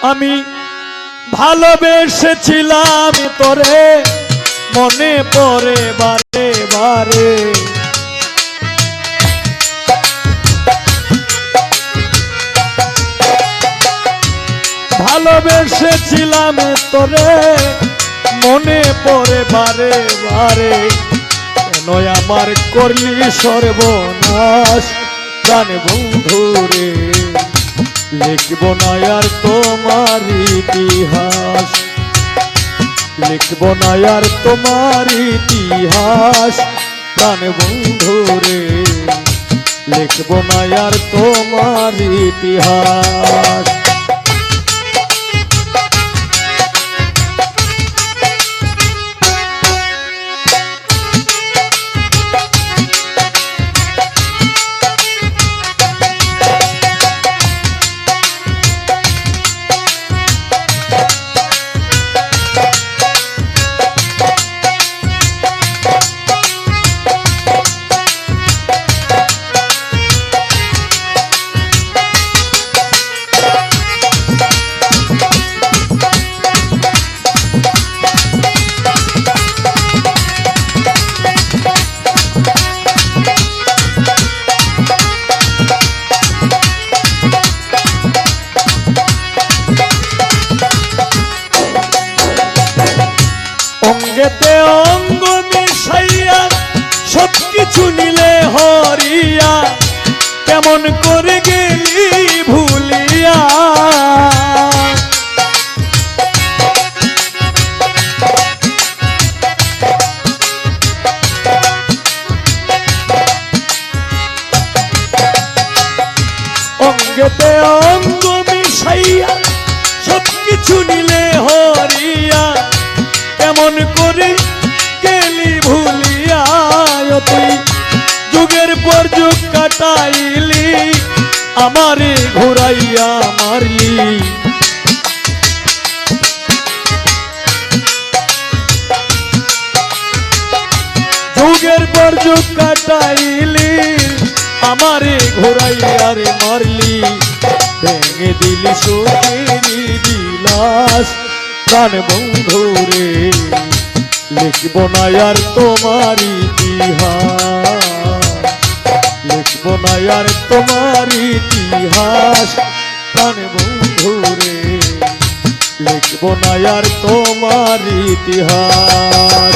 আমি ভালোবেসেছিলাম তোরে মনে পড়ে বারে বারে ভালোবেসেছিলাম তোরে মনে পড়ে বারে বারে কেন আমার করলি সর্বনাশ প্রাণ বন্ধুরে লিখব না আর তোমার ইতিহাস লিখব না আর তোমার ইতিহাস প্রাণ বন্ধুরে লিখব না আর তোমার ইতিহাস অঙ্গেতে অঙ্গ মিশাইয়া সব কিছু নিলে হরিয়া কেমন করে গেলি ভুলিয়া অঙ্গেতে অঙ্গ মিশাইয়া সব কিছু নিলে হরিয়া কেমন করে গেলি ভুলিয়া তুই যুগের পর যুগ কাটাইলি আমারে ঘুরাইয়া মারলি যুগের পর যুগ কাটাইলি আমারে ঘুরাইয়া রে মারলি ভেঙে দিলি সুখের বিলাস প্রাণ বন্ধুরে লিখব না আর তোমার ইতিহাস লিখব না আর তোমার ইতিহাস প্রাণ বন্ধুরে লিখব না আর তোমার ইতিহাস